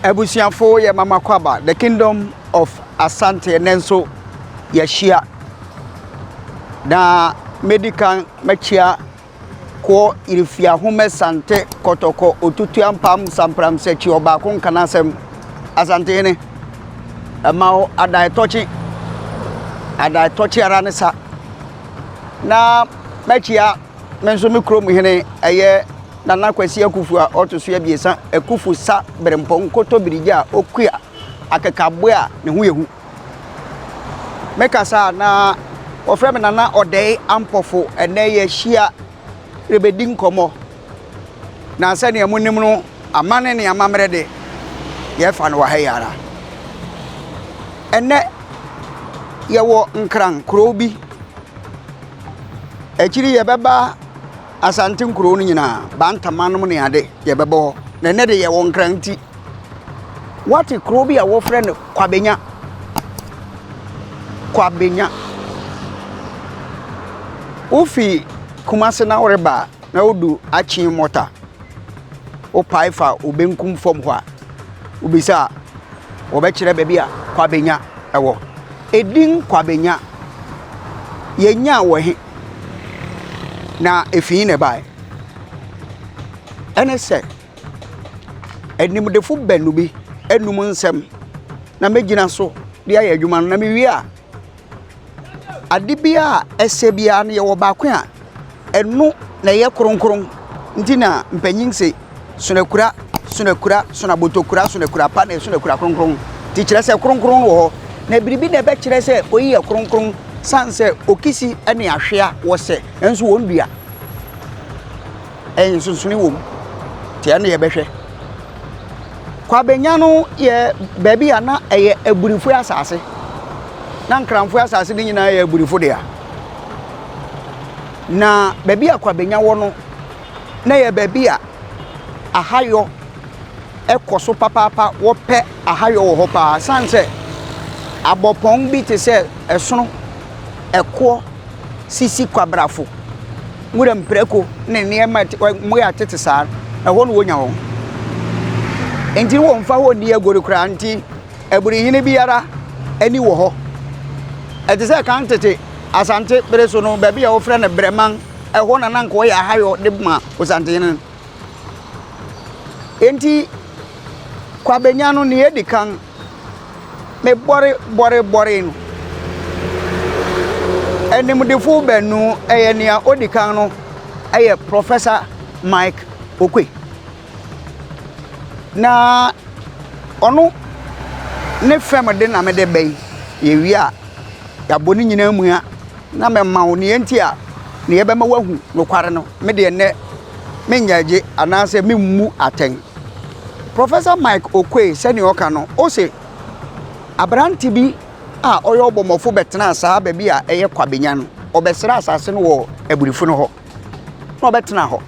Ebusiafo ye mama kwaba the kingdom of Asante nenso yeshia na medical mechia ko irifia home sante kotoko otutu ampam sampram sechi oba ko nkanasem Asante ne amao adai tochi ara ne sa na mechia menso mikrom hene eye Nana Kwesi Akufu a otoso ya biesa Akufu sa berempon koto birija okua akakabua ne ho yehu mekasa na ofre me Nana Odei Ampofo ene ye hia rebedi nkomo na sane amunim no amane ne amamre de ye fa no wa hayara ene ye wo nkran krobi ekiri ye beba Asante nkuro no nyina bantamanum ne ade ye bebo na ne de ye won kranti wati kuro bi a wo frɛ no Kwabenya ufi kumase na oreba na odu achi mota o paifa obenkum fom ho a ubisa obekire bebi a Kwabenya ewo edin Kwabenya yenya wo he na efi ne bai ene se enimdefu banu bi enum nsem na megina so dia ya adwuma na mewi a ade bia ese bia ne ye wo ba ko a enu na ye kronkron ntina mpanyin se sunakura botokura pa na sunakura kronkron ti kire se kronkron wo na biribi na be kire se oyi ye kronkron sanse okisi ene ahwea wo se enso wo ndua sunsuni wom ti ene ye behwe Kwabenya no ye baby ana eye aburifo asase na nkranfo asase ni nyina ye aburifo de a na baby Kwabenya wo no na ye baby a ahayo ekoso papapa wo pe ahayo wo ho pa sanse abopon bi te se esono eko sisi kwabrafo ngure mpreko ne niema mo ya tete saa ho no wonya ho enti wo mfa ho ni agori kra nti aburi hine biara ani wo ho ete se kan tete Asante preso no ba bia wo frɛ ne breman ho na nanka wo ya hayo de ma Asante hine enti Kwabenya no ne edikan me bore no enimdefu benu eyenia odikan no eye Professor Mike Okwe na onu ne famde na mede bay ye wi a ya boni nyina mu a na me mawo ne enti a ne ye bema wahu no kware no me de ne menyaje anase memmu aten Professor Mike Okwe sani oka no o se abranti bi a oyo bomofo betena saa ba bi a eye Kwabenya no obesra asase no wo aburifo no ho na obetena ho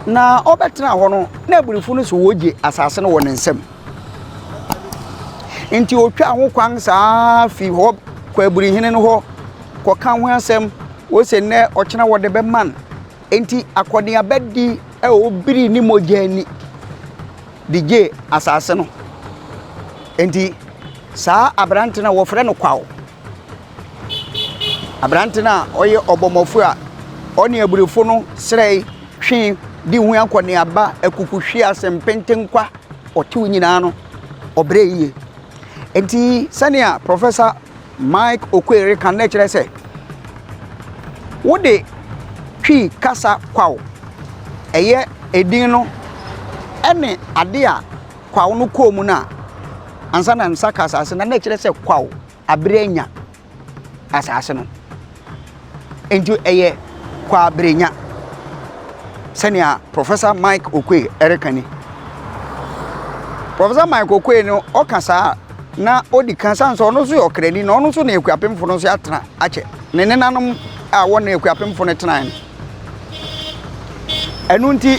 na obetena ho no na aburifo no so woje asase no wo nensem enti otwa ho kwan saa fi ho kwa aburi hene no ho ko kan ho asem wo se ne okena wo de be man enti akode abedi e obiri ni mojani DJ asase no enti saa abrantina wo frɛ no kwawo abrantina oye obomofo a oni aburifo no srei twi di hu akone aba akukuhwe asempenten otu nyina no obre yiye enti sania Professor Mike Okwere kan na kire se wode twi kasa kwawo eye edin no ene ade a kwawo no komu na ansa na nsaka asase na kire se kwawo abrenya asase no enti eye kwa abrenya senia Professor Mike Okwe erekani Professor Mike Okwe no okasa na odi kansa nso no so yokrani na ono so na ekuapemfo no so atena ache ne nenanom a wo na ekuapemfo no tena enu nti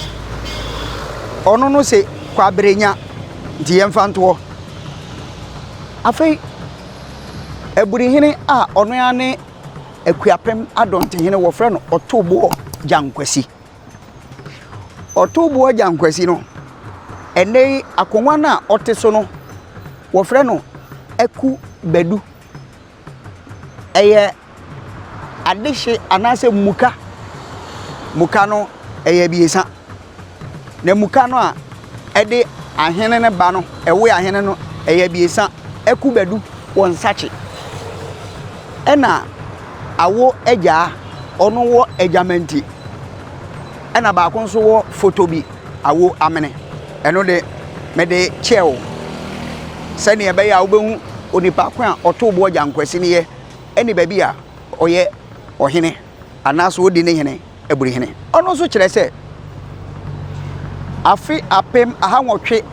ono no se kwa abrenya nti yemfanto afei aburi hene a ono ya ne ekuapem adonte hene wo frɛ no otobo jankwasi no ene akongwa na ote so no wo frɛ no aku bedu eye adehye anase muka no eye biesa na muka no a ede ahene ne ba no ewe ahene no eye biesa aku bedu won sache ena awo eja ono wo ejamanti ena ba ko nso wo photo bi awo amene eno de me de cheo sani ebe ya obehu onipa ko a otobo jankwasi ne ye eni ba bi a oye ohene anaso odi ne hene eburi hene ono so kire se afi apem aha nwotwe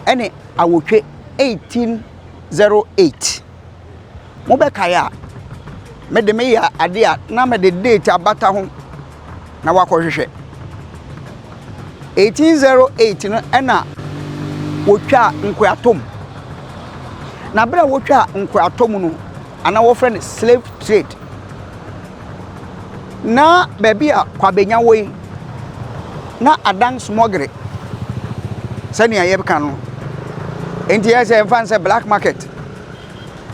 ene awotwe 1808 mo be kaya me de me ya ade a na me de date abata ho na wakohwehwe 1808 no ena wotwa nkwatom na bra wotwa nkwatom no ana wo friend slave trade na baby a Kwabenya wo na adan smogre sani aye beka no enti ya se fanse black market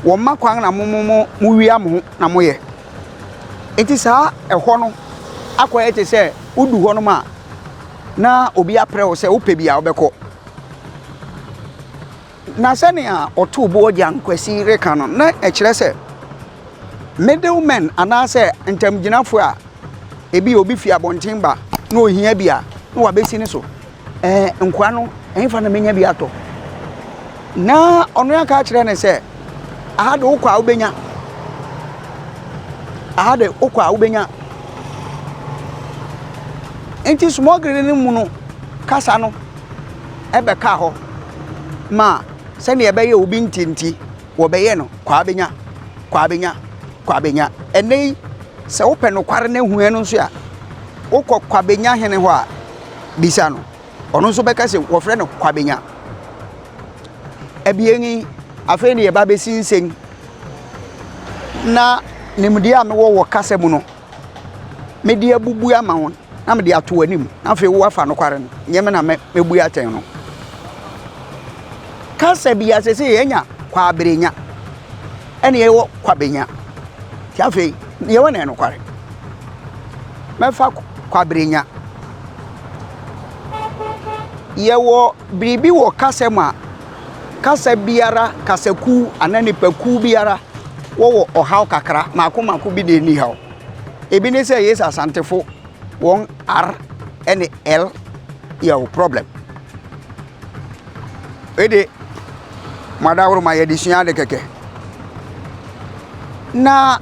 wo makwan na mu wia mo na moye enti saa ehɔ no akɔye te se udu hɔ no ma na obi apre wo se wo pɛ bia wo bɛkɔ na sani a oto bo ogya nkwasi reka no na ekire se middlemen anase ntamgyinafo a ebi obi fi abonten ba na ohia bia na wabesi ne so nkwa no enfa na menya bia to na ono ya ka kire ne se ahade ukwa ubenya enti smogre ne mu no kasa no ebe ka ho ma sani ebe ye obi ntinti wo be ye no Kwabenya ene se wo pɛ no kware na hu eno nso a wokɔ Kwabenya hene ho a bisa no ono nso bɛka se wo frɛ no Kwabenya ebienyi afei ne ye ba besinsen na nimdi a me wo kasa mu no me de abubu ama won na me de ato anim na afei wo afa no kware no nyeme na me bu aten no kasa bi asese yenya Kwabrenya ene ye wo Kwabenya ti afei ye wo na no kware me fa Kwabrenya ye wo bribi wo kasa mu a kasa biara kasaku ananipaku biara wo ohaw kakra mako bi de ni haw ebi ne say yes asantefo won r and l your problem ede madawro ma yedisua de keke na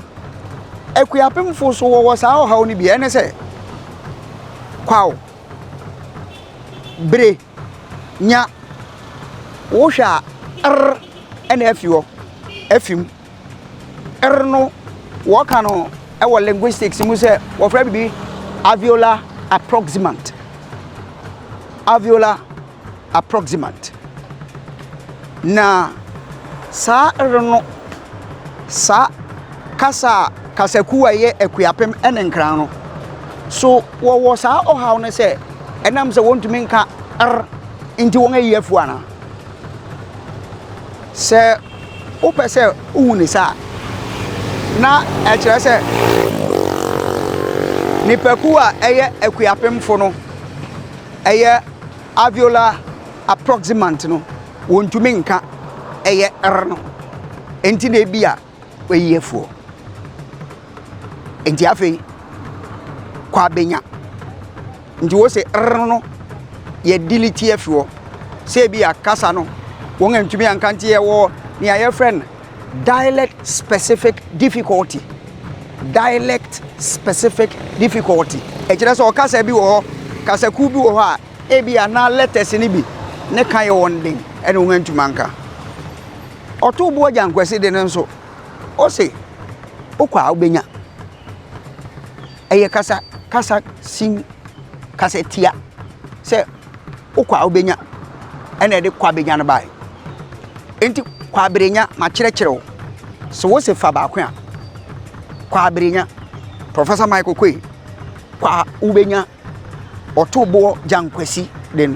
ekuapemfo so wo sa ohaw ni bia ne say kwaw bre nya wo hwa ene afio afim no wo ka no e wo linguistics mu se wo fra bibi alveolar approximant na sa no sa kasaku aye ekuapem ene nkran no so wo sa ohaw ne se enam se wontumi nka inti won ayi afu ana se o pese uhuni sa na e kire se ni peku a eye ekuapemfo no eye alveolar approximant no wontumi nka eye no enti na bia wayi afu enti afei Kwabenya nti wo se no ye diliti afuo se bia kasa no won antumi ankante ye wo ni aye friend dialect specific difficulty e kire so kasa bi wo kasa ku bi wo ha e bia na letters ni bi ne kan ye won den ene won antumi anka oto bo jankwase de nso o se okwa obenya eye kasa sin kasa tia se okwa obenya ene de Kwabenya na bai enti Kwabrenya ma kyerɛkyerɛw so wo se fa ba ko a Kwabrenya Professor Michael Kwe kwa ubenya otobo jankwasi den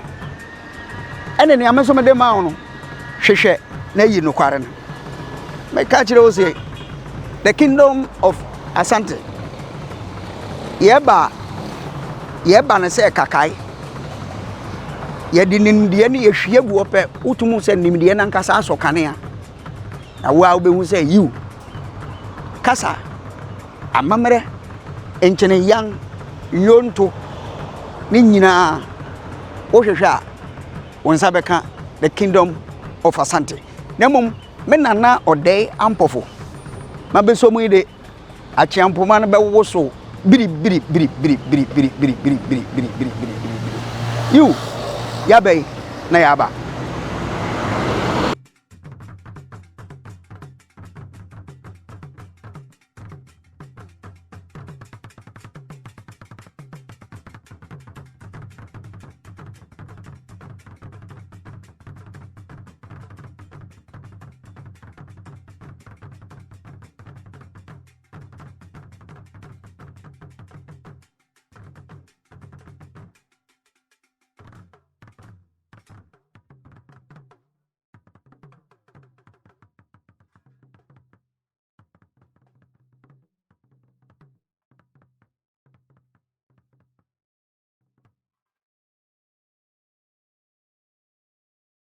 ene ne ameso mede ma no hwehwe na yi no kware no me ka kire wo say the kingdom of Asante yeba na say kakai ye di nimdie ne ye hwie bu ope utumu se nimdie na nkasa aso kanea na wo a obehu say you kasa amamre enchene yang yonto ni nyina wo hwehwe a wonsa beka the kingdom of Asante nemom me nana Odei Ampofo mabeso mu ide achiampoma no bewo so biri you yabe na yaba